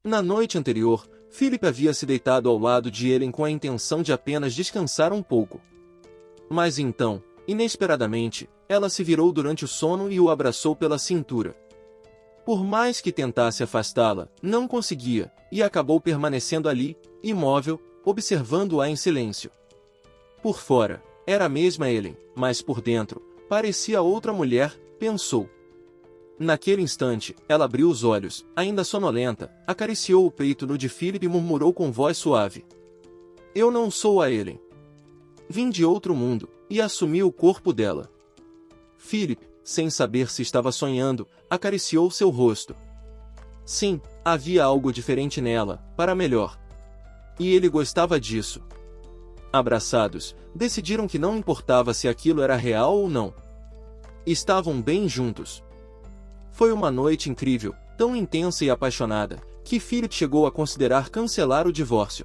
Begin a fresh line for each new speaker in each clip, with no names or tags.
Na noite anterior, Philip havia se deitado ao lado de Ellen com a intenção de apenas descansar um pouco. Mas então, inesperadamente, ela se virou durante o sono e o abraçou pela cintura. Por mais que tentasse afastá-la, não conseguia, e acabou permanecendo ali, imóvel, observando-a em silêncio. Por fora, era a mesma Ellen, mas por dentro, parecia outra mulher, pensou. Naquele instante, ela abriu os olhos, ainda sonolenta, acariciou o peito nu de Philip e murmurou com voz suave. Eu não sou a Ellen. Vim de outro mundo, e assumi o corpo dela. Philip, sem saber se estava sonhando, acariciou seu rosto. Sim, havia algo diferente nela, para melhor. E ele gostava disso. Abraçados, decidiram que não importava se aquilo era real ou não. Estavam bem juntos. Foi uma noite incrível, tão intensa e apaixonada, que Philip chegou a considerar cancelar o divórcio.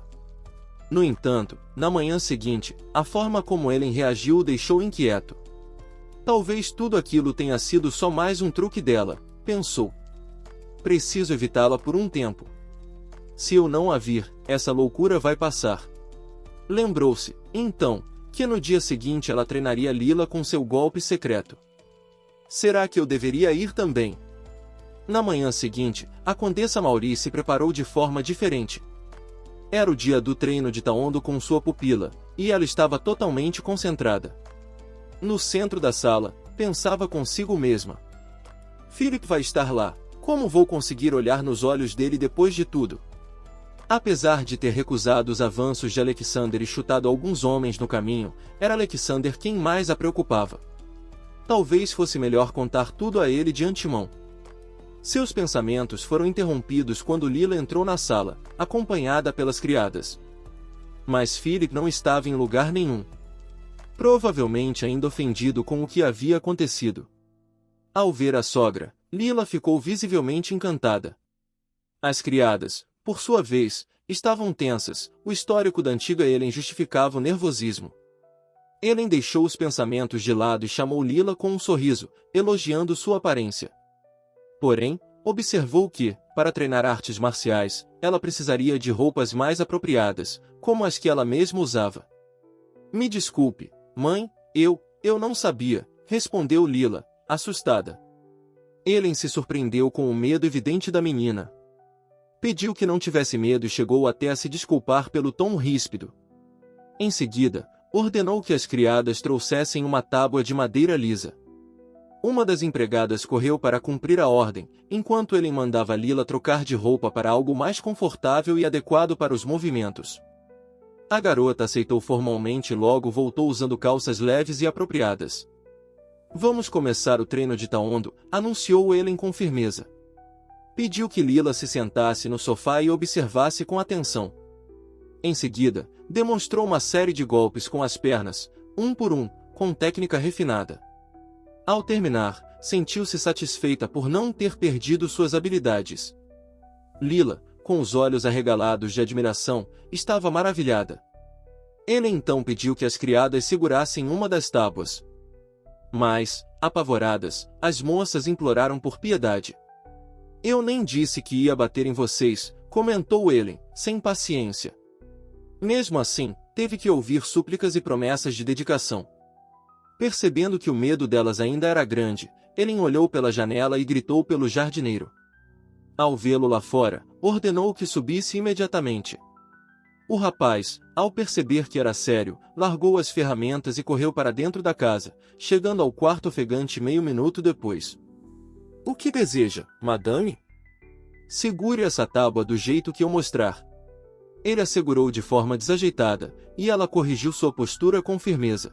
No entanto, na manhã seguinte, a forma como Ellen reagiu o deixou inquieto. Talvez tudo aquilo tenha sido só mais um truque dela, pensou. Preciso evitá-la por um tempo. Se eu não a vir, essa loucura vai passar. Lembrou-se, então, que no dia seguinte ela treinaria Lila com seu golpe secreto. Será que eu deveria ir também? Na manhã seguinte, a Condessa Mauri se preparou de forma diferente. Era o dia do treino de Taondo com sua pupila, e ela estava totalmente concentrada. No centro da sala, pensava consigo mesma. Philip vai estar lá, como vou conseguir olhar nos olhos dele depois de tudo? Apesar de ter recusado os avanços de Alexander e chutado alguns homens no caminho, era Alexander quem mais a preocupava. Talvez fosse melhor contar tudo a ele de antemão. Seus pensamentos foram interrompidos quando Lila entrou na sala, acompanhada pelas criadas. Mas Philip não estava em lugar nenhum. Provavelmente ainda ofendido com o que havia acontecido. Ao ver a sogra, Lila ficou visivelmente encantada. As criadas, por sua vez, estavam tensas, o histórico da antiga Ellen justificava o nervosismo. Ellen deixou os pensamentos de lado e chamou Lila com um sorriso, elogiando sua aparência. Porém, observou que, para treinar artes marciais, ela precisaria de roupas mais apropriadas, como as que ela mesma usava. Me desculpe, mãe, eu não sabia, respondeu Lila, assustada. Ellen se surpreendeu com o medo evidente da menina. Pediu que não tivesse medo e chegou até a se desculpar pelo tom ríspido. Em seguida, ordenou que as criadas trouxessem uma tábua de madeira lisa. Uma das empregadas correu para cumprir a ordem, enquanto ele mandava Lila trocar de roupa para algo mais confortável e adequado para os movimentos. A garota aceitou formalmente e logo voltou usando calças leves e apropriadas. Vamos começar o treino de Taondo, anunciou Ellen com firmeza. Pediu que Lila se sentasse no sofá e observasse com atenção. Em seguida, demonstrou uma série de golpes com as pernas, um por um, com técnica refinada. Ao terminar, sentiu-se satisfeita por não ter perdido suas habilidades. Lila, com os olhos arregalados de admiração, estava maravilhada. Ellen então pediu que as criadas segurassem uma das tábuas. Mas, apavoradas, as moças imploraram por piedade. Eu nem disse que ia bater em vocês, comentou Ellen, sem paciência. Mesmo assim, teve que ouvir súplicas e promessas de dedicação. Percebendo que o medo delas ainda era grande, Ellen olhou pela janela e gritou pelo jardineiro. Ao vê-lo lá fora, ordenou que subisse imediatamente. O rapaz, ao perceber que era sério, largou as ferramentas e correu para dentro da casa, chegando ao quarto ofegante meio minuto depois. O que deseja, madame? Segure essa tábua do jeito que eu mostrar. Ele assegurou de forma desajeitada, e ela corrigiu sua postura com firmeza.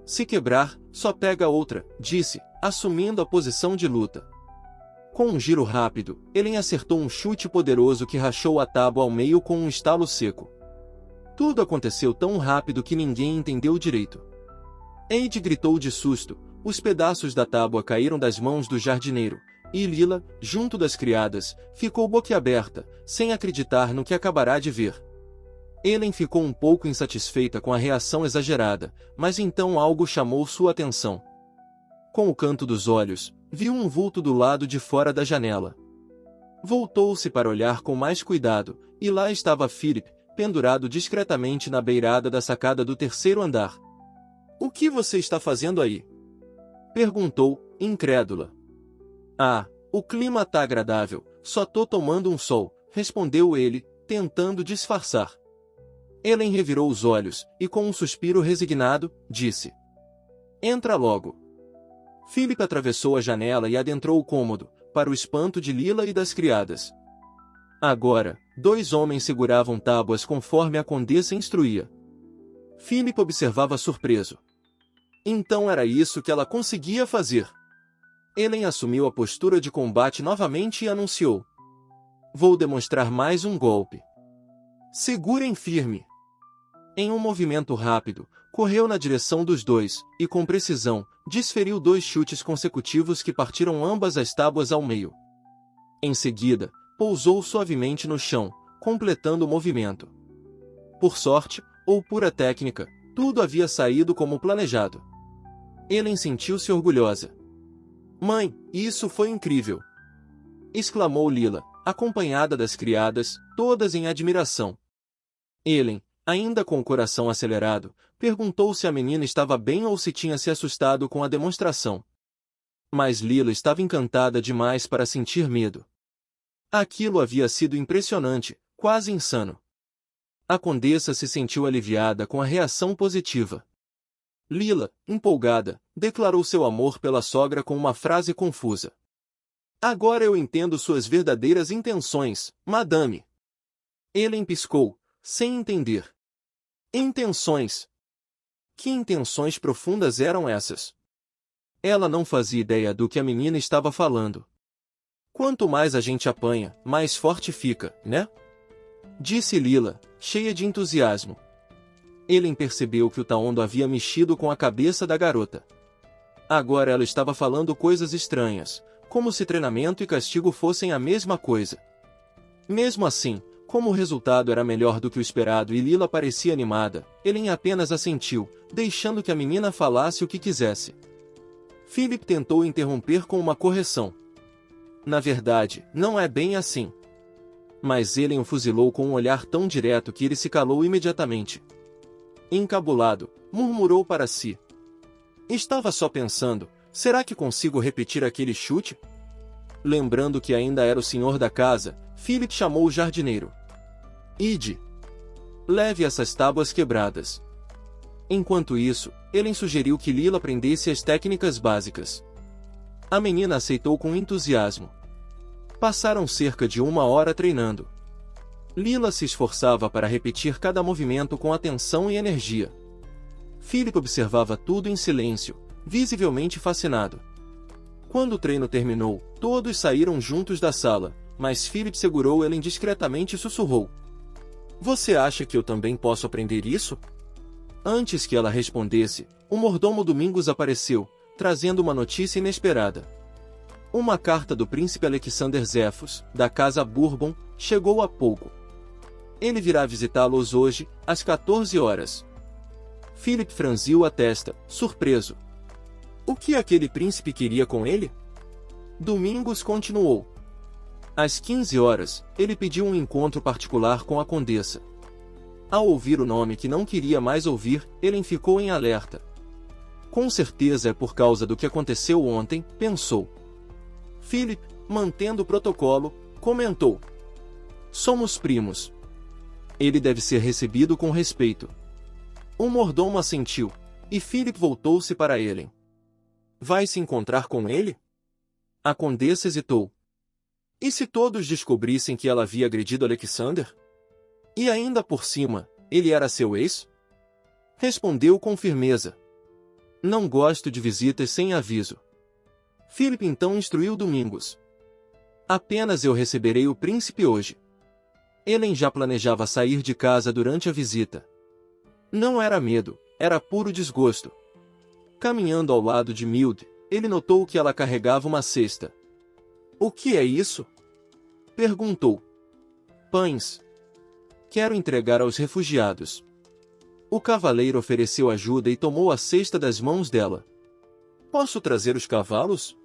Se quebrar, só pega outra, disse, assumindo a posição de luta. Com um giro rápido, Ellen acertou um chute poderoso que rachou a tábua ao meio com um estalo seco. Tudo aconteceu tão rápido que ninguém entendeu direito. Eide gritou de susto, os pedaços da tábua caíram das mãos do jardineiro, e Lila, junto das criadas, ficou boquiaberta, sem acreditar no que acabará de ver. Ellen ficou um pouco insatisfeita com a reação exagerada, mas então algo chamou sua atenção. Com o canto dos olhos, viu um vulto do lado de fora da janela. Voltou-se para olhar com mais cuidado, e lá estava Philip, pendurado discretamente na beirada da sacada do terceiro andar. "O que você está fazendo aí?" perguntou, incrédula. "Ah, o clima tá agradável, só tô tomando um sol", respondeu ele, tentando disfarçar. Ellen revirou os olhos, e com um suspiro resignado, disse: "Entra logo." Philip atravessou a janela e adentrou o cômodo, para o espanto de Lila e das criadas. Agora, 2 homens seguravam tábuas conforme a condessa instruía. Philip observava surpreso. Então era isso que ela conseguia fazer. Ellen assumiu a postura de combate novamente e anunciou: "Vou demonstrar mais um golpe. Segurem firme." Em um movimento rápido, correu na direção dos dois, e com precisão, desferiu 2 chutes consecutivos que partiram ambas as tábuas ao meio. Em seguida, pousou suavemente no chão, completando o movimento. Por sorte, ou pura técnica, tudo havia saído como planejado. Ellen sentiu-se orgulhosa. "Mãe, isso foi incrível!" exclamou Lila, acompanhada das criadas, todas em admiração. Ellen, ainda com o coração acelerado, perguntou se a menina estava bem ou se tinha se assustado com a demonstração. Mas Lila estava encantada demais para sentir medo. Aquilo havia sido impressionante, quase insano. A condessa se sentiu aliviada com a reação positiva. Lila, empolgada, declarou seu amor pela sogra com uma frase confusa. "Agora eu entendo suas verdadeiras intenções, madame." Ellen piscou, sem entender. Intenções? Que intenções profundas eram essas? Ela não fazia ideia do que a menina estava falando. "Quanto mais a gente apanha, mais forte fica, né?" disse Lila, cheia de entusiasmo. Ellen percebeu que o Taondo havia mexido com a cabeça da garota. Agora ela estava falando coisas estranhas, como se treinamento e castigo fossem a mesma coisa. Mesmo assim, como o resultado era melhor do que o esperado e Lila parecia animada, Ellen apenas assentiu, deixando que a menina falasse o que quisesse. Philip tentou interromper com uma correção. "Na verdade, não é bem assim." Mas Ellen o fuzilou com um olhar tão direto que ele se calou imediatamente. Encabulado, murmurou para si. Estava só pensando, será que consigo repetir aquele chute? Lembrando que ainda era o senhor da casa, Philip chamou o jardineiro. "Ide. Leve essas tábuas quebradas." Enquanto isso, Ellen sugeriu que Lila aprendesse as técnicas básicas. A menina aceitou com entusiasmo. Passaram cerca de 1 hora treinando. Lila se esforçava para repetir cada movimento com atenção e energia. Philip observava tudo em silêncio, visivelmente fascinado. Quando o treino terminou, todos saíram juntos da sala, mas Philip segurou Ellen discretamente e sussurrou: "Você acha que eu também posso aprender isso?" Antes que ela respondesse, o mordomo Domingos apareceu, trazendo uma notícia inesperada. Uma carta do príncipe Alexander Zefos, da casa Bourbon, chegou há pouco. Ele virá visitá-los hoje, às 14 horas. Philip franziu a testa, surpreso. O que aquele príncipe queria com ele? Domingos continuou. Às 15 horas, ele pediu um encontro particular com a condessa. Ao ouvir o nome que não queria mais ouvir, Ellen ficou em alerta. Com certeza é por causa do que aconteceu ontem, pensou. Philip, mantendo o protocolo, comentou: "Somos primos. Ele deve ser recebido com respeito." O mordomo assentiu, e Philip voltou-se para Ellen. "Vai se encontrar com ele?" A condessa hesitou. E se todos descobrissem que ela havia agredido Alexander? E ainda por cima, ele era seu ex? Respondeu com firmeza. "Não gosto de visitas sem aviso." Philip então instruiu Domingos. "Apenas eu receberei o príncipe hoje." Ellen já planejava sair de casa durante a visita. Não era medo, era puro desgosto. Caminhando ao lado de Mild, ele notou que ela carregava uma cesta. "O que é isso?" perguntou. "Pães. Quero entregar aos refugiados." O cavaleiro ofereceu ajuda e tomou a cesta das mãos dela. "Posso trazer os cavalos?"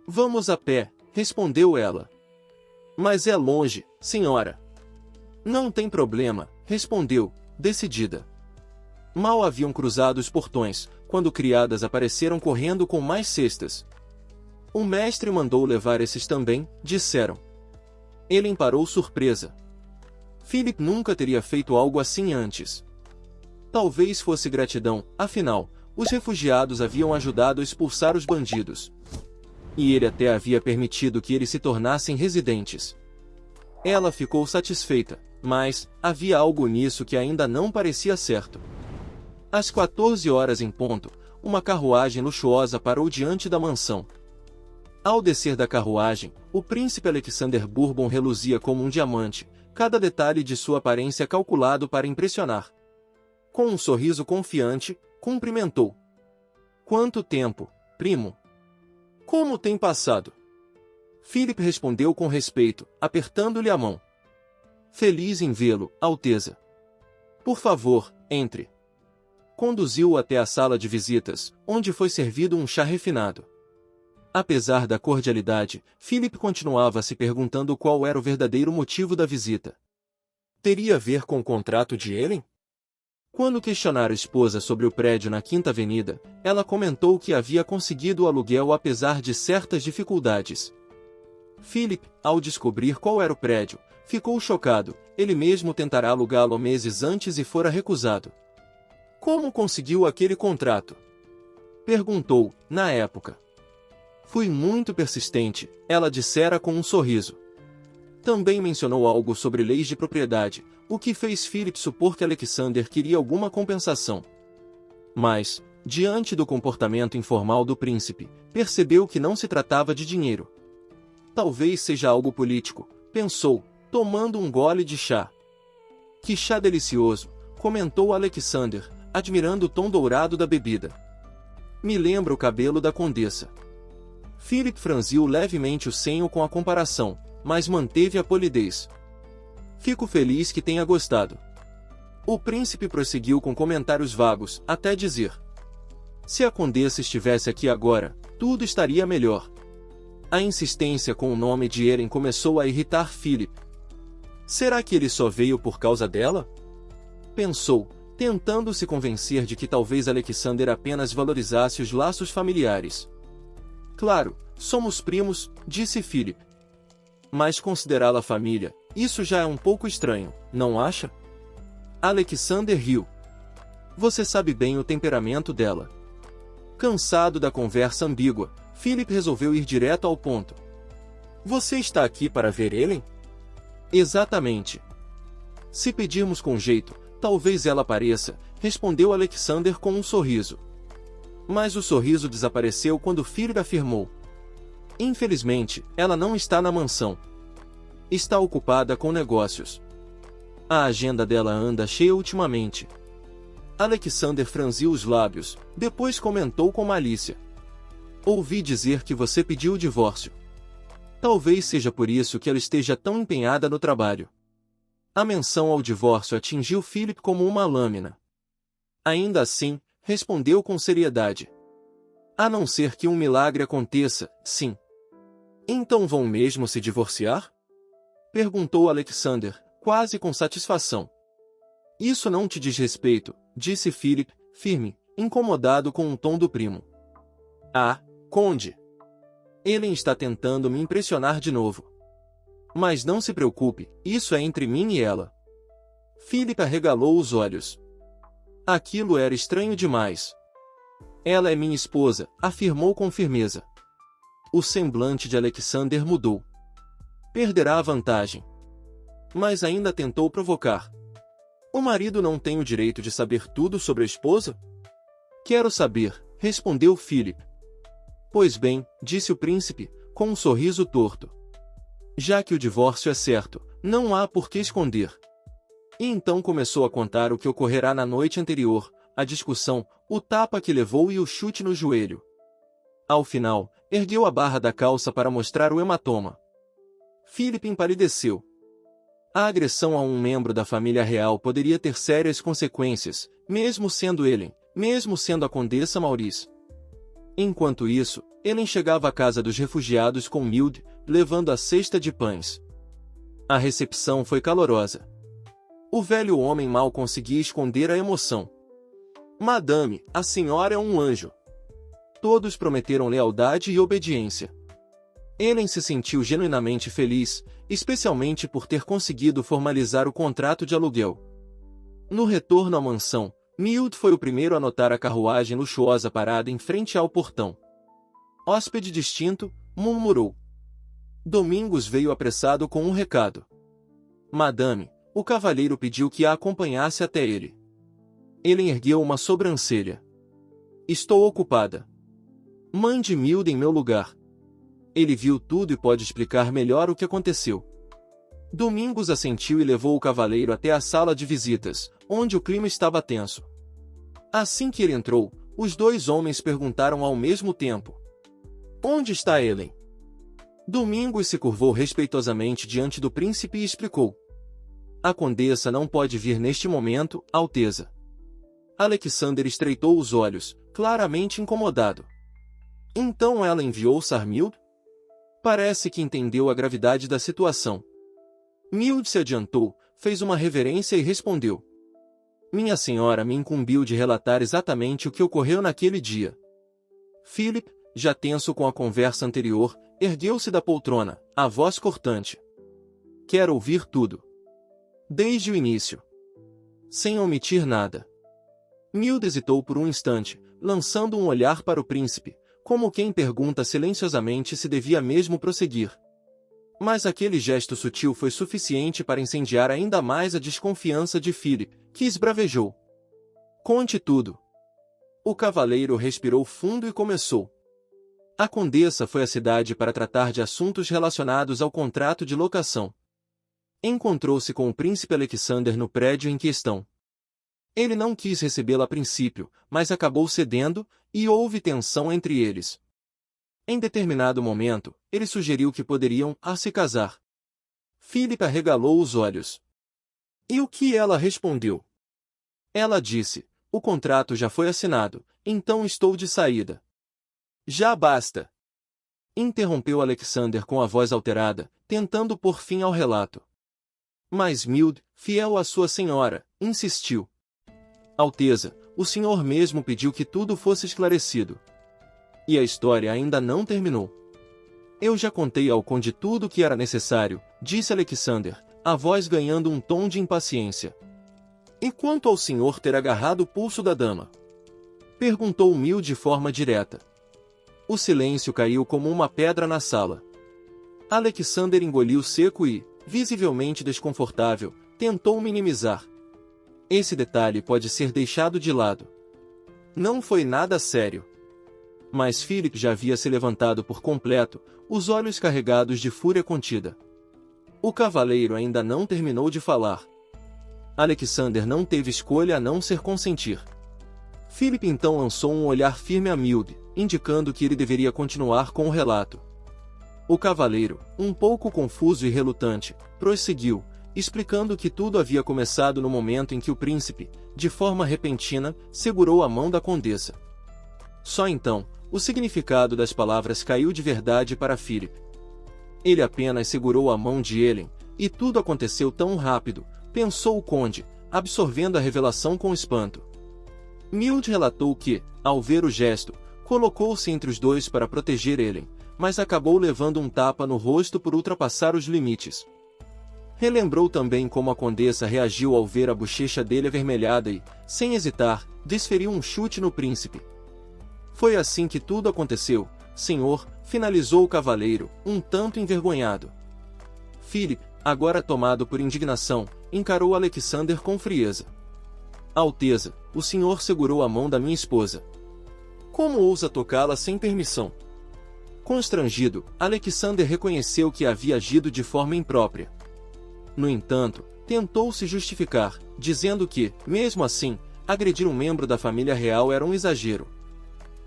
"Vamos a pé", respondeu ela. Mas é longe, senhora. Não tem problema, respondeu, decidida. Mal haviam cruzado os portões, quando criadas apareceram correndo com mais cestas. O mestre mandou levar esses também, disseram. Ele parou surpresa. Philip nunca teria feito algo assim antes. Talvez fosse gratidão, afinal, os refugiados haviam ajudado a expulsar os bandidos. E ele até havia permitido que eles se tornassem residentes. Ela ficou satisfeita, mas havia algo nisso que ainda não parecia certo. Às 14 horas em ponto, uma carruagem luxuosa parou diante da mansão. Ao descer da carruagem, o príncipe Alexander Bourbon reluzia como um diamante, cada detalhe de sua aparência calculado para impressionar. Com um sorriso confiante, cumprimentou. Quanto tempo, primo? Como tem passado? Philip respondeu com respeito, apertando-lhe a mão. Feliz em vê-lo, Alteza. Por favor, entre. Conduziu-o até a sala de visitas, onde foi servido um chá refinado. Apesar da cordialidade, Philip continuava se perguntando qual era o verdadeiro motivo da visita. Teria a ver com o contrato de Ellen? Quando questionara a esposa sobre o prédio na Quinta Avenida, ela comentou que havia conseguido o aluguel apesar de certas dificuldades. Philip, ao descobrir qual era o prédio, ficou chocado. Ele mesmo tentara alugá-lo meses antes e fora recusado. Como conseguiu aquele contrato? Perguntou, na época. Fui muito persistente, ela dissera com um sorriso. Também mencionou algo sobre leis de propriedade, o que fez Philip supor que Alexander queria alguma compensação. Mas, diante do comportamento informal do príncipe, percebeu que não se tratava de dinheiro. Talvez seja algo político, pensou, tomando um gole de chá. Que chá delicioso, comentou Alexander, admirando o tom dourado da bebida. Me lembra o cabelo da condessa. Philip franziu levemente o senho com a comparação, mas manteve a polidez. Fico feliz que tenha gostado. O príncipe prosseguiu com comentários vagos, até dizer. Se a condessa estivesse aqui agora, tudo estaria melhor. A insistência com o nome de Eren começou a irritar Philip. Será que ele só veio por causa dela? Pensou, tentando se convencer de que talvez Alexander apenas valorizasse os laços familiares. Claro, somos primos, disse Philip. Mas considerá-la família, isso já é um pouco estranho, não acha? Alexander riu. Você sabe bem o temperamento dela. Cansado da conversa ambígua, Philip resolveu ir direto ao ponto. Você está aqui para ver Ellen? Exatamente. Se pedirmos com jeito, talvez ela apareça, respondeu Alexander com um sorriso. Mas o sorriso desapareceu quando Philip afirmou. Infelizmente, ela não está na mansão. Está ocupada com negócios. A agenda dela anda cheia ultimamente. Alexander franziu os lábios, depois comentou com malícia. Ouvi dizer que você pediu o divórcio. Talvez seja por isso que ela esteja tão empenhada no trabalho. A menção ao divórcio atingiu Philip como uma lâmina. Ainda assim, respondeu com seriedade. A não ser que um milagre aconteça, sim. Então vão mesmo se divorciar? Perguntou Alexander, quase com satisfação. Isso não te diz respeito, disse Philip, firme, incomodado com o tom do primo. Ah, conde. Ellen está tentando me impressionar de novo. Mas não se preocupe, isso é entre mim e ela. Philip arregalou os olhos. Aquilo era estranho demais. Ela é minha esposa, afirmou com firmeza. O semblante de Alexander mudou. Perderá a vantagem. Mas ainda tentou provocar. O marido não tem o direito de saber tudo sobre a esposa? Quero saber, respondeu Philip. Pois bem, disse o príncipe, com um sorriso torto. Já que o divórcio é certo, não há por que esconder. E então começou a contar o que ocorrerá na noite anterior, a discussão, o tapa que levou e o chute no joelho. Ao final, ergueu a barra da calça para mostrar o hematoma. Philip empalideceu. A agressão a um membro da família real poderia ter sérias consequências, mesmo sendo Ellen, mesmo sendo a condessa Maurice. Enquanto isso, Ellen chegava à casa dos refugiados com Mild, levando a cesta de pães. A recepção foi calorosa. O velho homem mal conseguia esconder a emoção. Madame, a senhora é um anjo. Todos prometeram lealdade e obediência. Ellen se sentiu genuinamente feliz, especialmente por ter conseguido formalizar o contrato de aluguel. No retorno à mansão, Mild foi o primeiro a notar a carruagem luxuosa parada em frente ao portão. Hóspede distinto, murmurou. Domingos veio apressado com um recado. Madame, o cavalheiro pediu que a acompanhasse até ele. Ellen ergueu uma sobrancelha. Estou ocupada. Mande Mild em meu lugar. Ele viu tudo e pode explicar melhor o que aconteceu. Domingos assentiu e levou o cavaleiro até a sala de visitas, onde o clima estava tenso. Assim que ele entrou, os dois homens perguntaram ao mesmo tempo. Onde está Ellen? Domingos se curvou respeitosamente diante do príncipe e explicou. A condessa não pode vir neste momento, Alteza. Alexander estreitou os olhos, claramente incomodado. Então ela enviou Sarmild? Parece que entendeu a gravidade da situação. Mild se adiantou, fez uma reverência e respondeu. Minha senhora me incumbiu de relatar exatamente o que ocorreu naquele dia. Philip, já tenso com a conversa anterior, ergueu-se da poltrona, a voz cortante. Quero ouvir tudo. Desde o início. Sem omitir nada. Mild hesitou por um instante, lançando um olhar para o príncipe, como quem pergunta silenciosamente se devia mesmo prosseguir. Mas aquele gesto sutil foi suficiente para incendiar ainda mais a desconfiança de Philip, que esbravejou. Conte tudo. O cavaleiro respirou fundo e começou. A condessa foi à cidade para tratar de assuntos relacionados ao contrato de locação. Encontrou-se com o príncipe Alexander no prédio em questão. Ele não quis recebê-la a princípio, mas acabou cedendo, e houve tensão entre eles. Em determinado momento, ele sugeriu que poderiam se casar. Philip arregalou os olhos. E o que ela respondeu? Ela disse, o contrato já foi assinado, então estou de saída. Já basta! Interrompeu Alexander com a voz alterada, tentando pôr fim ao relato. Mas Mild, fiel à sua senhora, insistiu. Alteza, o senhor mesmo pediu que tudo fosse esclarecido. E a história ainda não terminou. Eu já contei ao conde tudo o que era necessário, disse Alexander, a voz ganhando um tom de impaciência. E quanto ao senhor ter agarrado o pulso da dama? Perguntou Mild de forma direta. O silêncio caiu como uma pedra na sala. Alexander engoliu seco e, visivelmente desconfortável, tentou minimizar. Esse detalhe pode ser deixado de lado. Não foi nada sério. Mas Philip já havia se levantado por completo, os olhos carregados de fúria contida. O cavaleiro ainda não terminou de falar. Alexander não teve escolha a não ser consentir. Philip então lançou um olhar firme a Mild, indicando que ele deveria continuar com o relato. O cavaleiro, um pouco confuso e relutante, prosseguiu, explicando que tudo havia começado no momento em que o príncipe, de forma repentina, segurou a mão da condessa. Só então, o significado das palavras caiu de verdade para Philip. Ele apenas segurou a mão de Ellen, e tudo aconteceu tão rápido, pensou o conde, absorvendo a revelação com espanto. Mild relatou que, ao ver o gesto, colocou-se entre os dois para proteger Ellen, mas acabou levando um tapa no rosto por ultrapassar os limites. Relembrou também como a condessa reagiu ao ver a bochecha dele avermelhada e, sem hesitar, desferiu um chute no príncipe. Foi assim que tudo aconteceu, senhor, finalizou o cavaleiro, um tanto envergonhado. Philip, agora tomado por indignação, encarou Alexander com frieza. Alteza, o senhor segurou a mão da minha esposa. Como ousa tocá-la sem permissão? Constrangido, Alexander reconheceu que havia agido de forma imprópria. No entanto, tentou se justificar, dizendo que, mesmo assim, agredir um membro da família real era um exagero.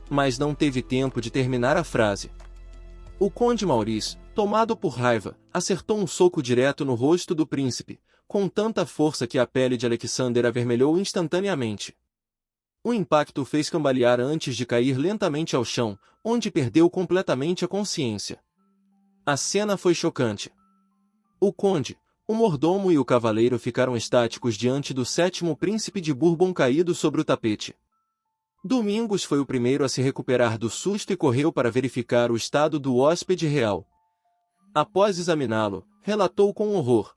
Mas não teve tempo de terminar a frase. O conde Maurice, tomado por raiva, acertou um soco direto no rosto do príncipe, com tanta força que a pele de Alexander avermelhou instantaneamente. O impacto o fez cambalear antes de cair lentamente ao chão, onde perdeu completamente a consciência. A cena foi chocante. O conde, O mordomo e o cavaleiro ficaram estáticos diante do 7º príncipe de Bourbon caído sobre o tapete. Domingos foi o primeiro a se recuperar do susto e correu para verificar o estado do hóspede real. Após examiná-lo, relatou com horror: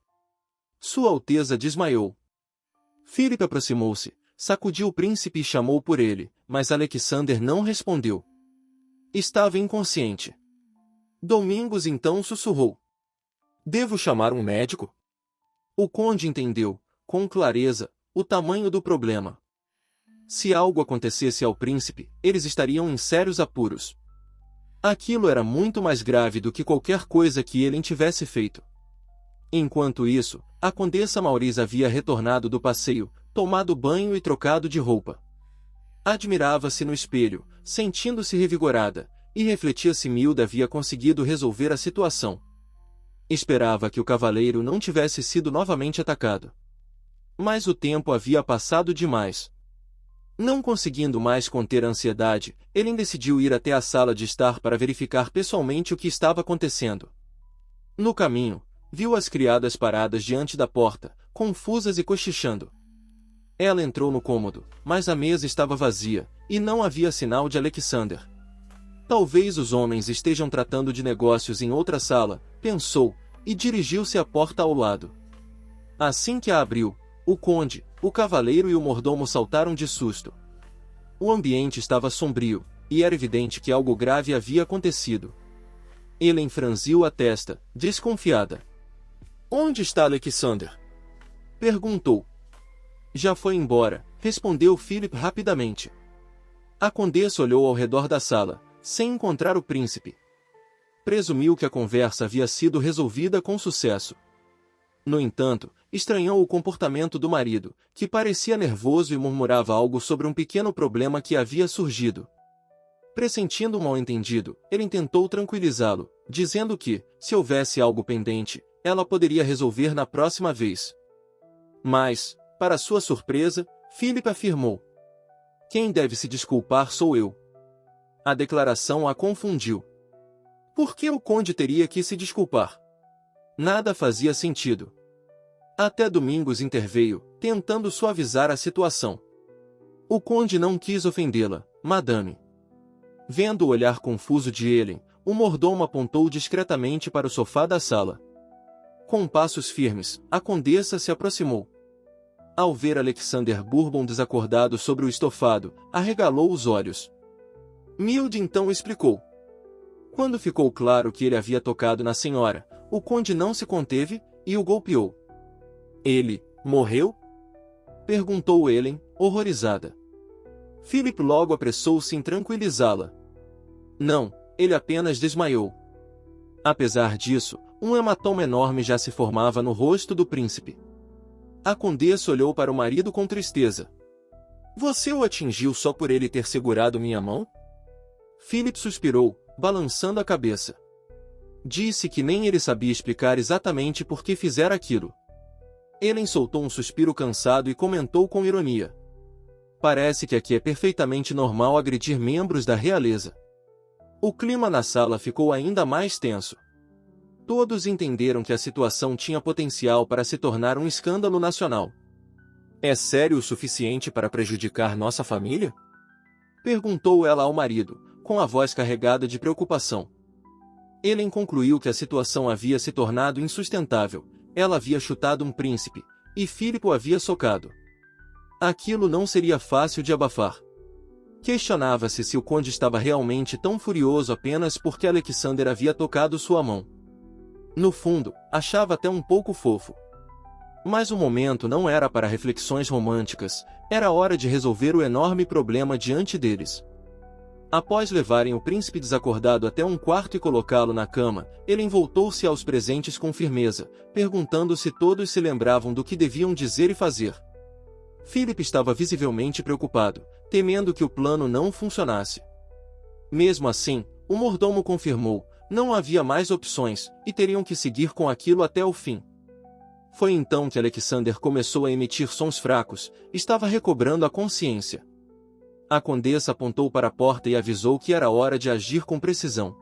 Sua Alteza desmaiou. Philip aproximou-se, sacudiu o príncipe e chamou por ele, mas Alexander não respondeu. Estava inconsciente. Domingos então sussurrou: Devo chamar um médico? O conde entendeu, com clareza, o tamanho do problema. Se algo acontecesse ao príncipe, eles estariam em sérios apuros. Aquilo era muito mais grave do que qualquer coisa que ele tivesse feito. Enquanto isso, a condessa Maurice havia retornado do passeio, tomado banho e trocado de roupa. Admirava-se no espelho, sentindo-se revigorada, e refletia se Milda havia conseguido resolver a situação. Esperava que o cavaleiro não tivesse sido novamente atacado. Mas o tempo havia passado demais. Não conseguindo mais conter a ansiedade, ele decidiu ir até a sala de estar para verificar pessoalmente o que estava acontecendo. No caminho, viu as criadas paradas diante da porta, confusas e cochichando. Ela entrou no cômodo, mas a mesa estava vazia, e não havia sinal de Alexander. Talvez os homens estejam tratando de negócios em outra sala, pensou, e dirigiu-se à porta ao lado. Assim que a abriu, o conde, o cavaleiro e o mordomo saltaram de susto. O ambiente estava sombrio, e era evidente que algo grave havia acontecido. Helen franziu a testa, desconfiada. Onde está Alexander? Perguntou. Já foi embora, respondeu Philip rapidamente. A condessa olhou ao redor da sala, sem encontrar o príncipe. Presumiu que a conversa havia sido resolvida com sucesso. No entanto, estranhou o comportamento do marido, que parecia nervoso e murmurava algo sobre um pequeno problema que havia surgido. Pressentindo um mal-entendido, ele tentou tranquilizá-lo, dizendo que, se houvesse algo pendente, ela poderia resolver na próxima vez. Mas, para sua surpresa, Philip afirmou: Quem deve se desculpar sou eu. A declaração a confundiu. Por que o conde teria que se desculpar? Nada fazia sentido. Até Domingos interveio, tentando suavizar a situação. O conde não quis ofendê-la, madame. Vendo o olhar confuso de Helen, o mordomo apontou discretamente para o sofá da sala. Com passos firmes, a condessa se aproximou. Ao ver Alexander Bourbon desacordado sobre o estofado, arregalou os olhos. Milde então explicou. Quando ficou claro que ele havia tocado na senhora, o conde não se conteve e o golpeou. Ele morreu? Perguntou Helen, horrorizada. Philip logo apressou-se em tranquilizá-la. Não, ele apenas desmaiou. Apesar disso, um hematoma enorme já se formava no rosto do príncipe. A condessa olhou para o marido com tristeza. Você o atingiu só por ele ter segurado minha mão? Philip suspirou, balançando a cabeça. Disse que nem ele sabia explicar exatamente por que fizera aquilo. Helen soltou um suspiro cansado e comentou com ironia. Parece que aqui é perfeitamente normal agredir membros da realeza. O clima na sala ficou ainda mais tenso. Todos entenderam que a situação tinha potencial para se tornar um escândalo nacional. É sério o suficiente para prejudicar nossa família? Perguntou ela ao marido, com a voz carregada de preocupação. Helen concluiu que a situação havia se tornado insustentável. Ela havia chutado um príncipe, e Philip o havia socado. Aquilo não seria fácil de abafar. Questionava-se se o conde estava realmente tão furioso apenas porque Alexander havia tocado sua mão. No fundo, achava até um pouco fofo. Mas o momento não era para reflexões românticas, era hora de resolver o enorme problema diante deles. Após levarem o príncipe desacordado até um quarto e colocá-lo na cama, ele voltou-se aos presentes com firmeza, perguntando se todos se lembravam do que deviam dizer e fazer. Philip estava visivelmente preocupado, temendo que o plano não funcionasse. Mesmo assim, o mordomo confirmou, não havia mais opções, e teriam que seguir com aquilo até o fim. Foi então que Alexander começou a emitir sons fracos, estava recobrando a consciência. A condessa apontou para a porta e avisou que era hora de agir com precisão.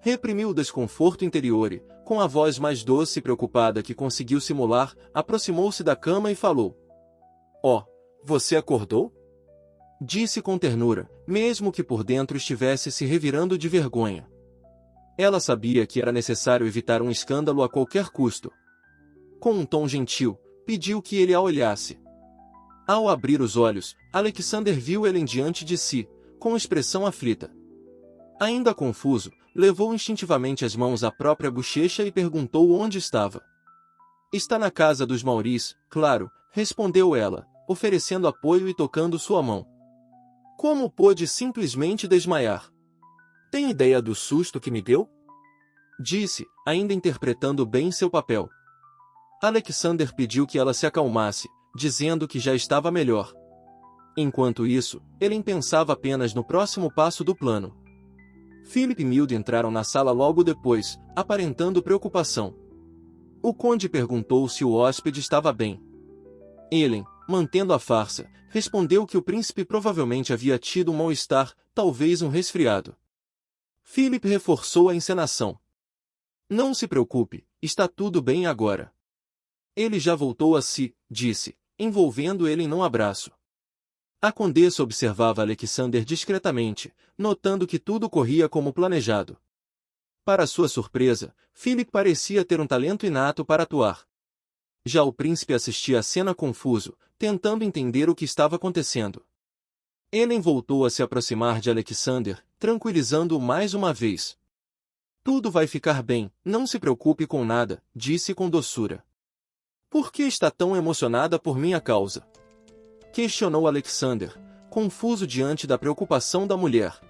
Reprimiu o desconforto interior e, com a voz mais doce e preocupada que conseguiu simular, aproximou-se da cama e falou. Oh, você acordou? Disse com ternura, mesmo que por dentro estivesse se revirando de vergonha. Ela sabia que era necessário evitar um escândalo a qualquer custo. Com um tom gentil, pediu que ele a olhasse. Ao abrir os olhos, Alexander viu Ellen diante de si, com expressão aflita. Ainda confuso, levou instintivamente as mãos à própria bochecha e perguntou onde estava. Está na casa dos Maurice, claro, respondeu ela, oferecendo apoio e tocando sua mão. Como pôde simplesmente desmaiar? Tem ideia do susto que me deu? Disse, ainda interpretando bem seu papel. Alexander pediu que ela se acalmasse, dizendo que já estava melhor. Enquanto isso, ele pensava apenas no próximo passo do plano. Philip e Mild entraram na sala logo depois, aparentando preocupação. O conde perguntou se o hóspede estava bem. Ellen, mantendo a farsa, respondeu que o príncipe provavelmente havia tido um mal-estar, talvez um resfriado. Philip reforçou a encenação. Não se preocupe, está tudo bem agora. Ele já voltou a si, disse, envolvendo ele num abraço. A condessa observava Alexander discretamente, notando que tudo corria como planejado. Para sua surpresa, Philip parecia ter um talento inato para atuar. Já o príncipe assistia à cena confuso, tentando entender o que estava acontecendo. Ellen voltou a se aproximar de Alexander, tranquilizando-o mais uma vez. Tudo vai ficar bem, não se preocupe com nada, disse com doçura. Por que está tão emocionada por minha causa? Questionou Alexander, confuso diante da preocupação da mulher.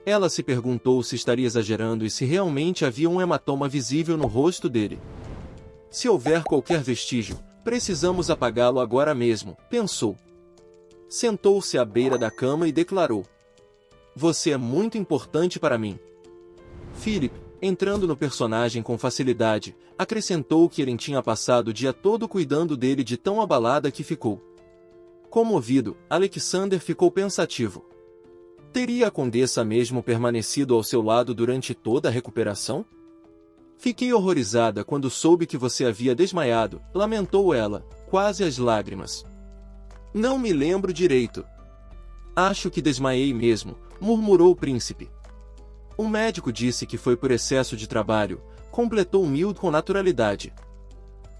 Ela se perguntou se estaria exagerando e se realmente havia um hematoma visível no rosto dele. Se houver qualquer vestígio, precisamos apagá-lo agora mesmo, pensou. Sentou-se à beira da cama e declarou. Você é muito importante para mim. Philip, entrando no personagem com facilidade, acrescentou que ele tinha passado o dia todo cuidando dele de tão abalada que ficou. Comovido, Alexander ficou pensativo. Teria a condessa mesmo permanecido ao seu lado durante toda a recuperação? Fiquei horrorizada quando soube que você havia desmaiado, lamentou ela, quase às lágrimas. Não me lembro direito. Acho que desmaiei mesmo, murmurou o príncipe. O médico disse que foi por excesso de trabalho, completou Mild com naturalidade.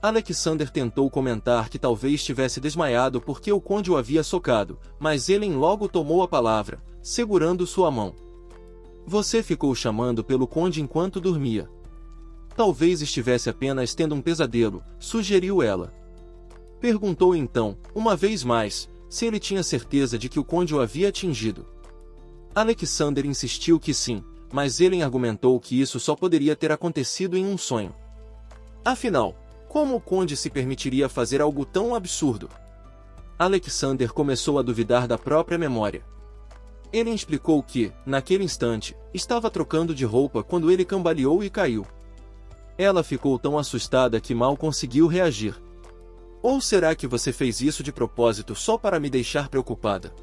Alexander tentou comentar que talvez tivesse desmaiado porque o conde o havia socado, mas Ellen logo tomou a palavra, segurando sua mão. Você ficou chamando pelo conde enquanto dormia. Talvez estivesse apenas tendo um pesadelo, sugeriu ela. Perguntou então, uma vez mais, se ele tinha certeza de que o conde o havia atingido. Alexander insistiu que sim, mas Ellen argumentou que isso só poderia ter acontecido em um sonho. Afinal, como o conde se permitiria fazer algo tão absurdo? Alexander começou a duvidar da própria memória. Ellen explicou que, naquele instante, estava trocando de roupa quando ele cambaleou e caiu. Ela ficou tão assustada que mal conseguiu reagir. Ou será que você fez isso de propósito só para me deixar preocupada?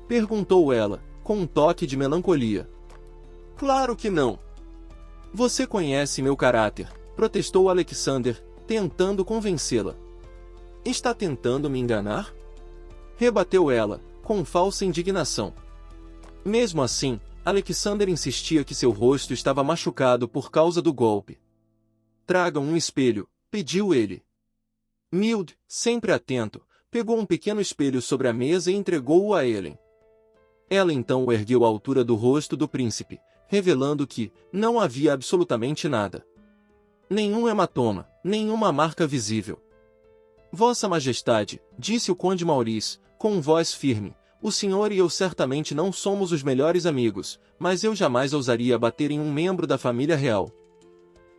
Perguntou ela, com um toque de melancolia. Claro que não. Você conhece meu caráter, protestou Alexander, tentando convencê-la. Está tentando me enganar? Rebateu ela, com falsa indignação. Mesmo assim, Alexander insistia que seu rosto estava machucado por causa do golpe. Traga um espelho, pediu ele. Mild, sempre atento, pegou um pequeno espelho sobre a mesa e entregou-o a Ellen. Ela então o ergueu à altura do rosto do príncipe, revelando que não havia absolutamente nada. Nenhum hematoma, nenhuma marca visível. Vossa Majestade, disse o conde Maurice, com voz firme, o senhor e eu certamente não somos os melhores amigos, mas eu jamais ousaria bater em um membro da família real.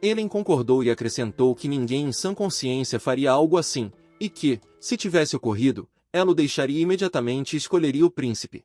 Ellen concordou e acrescentou que ninguém em sã consciência faria algo assim, e que, se tivesse ocorrido, ela o deixaria imediatamente e escolheria o príncipe.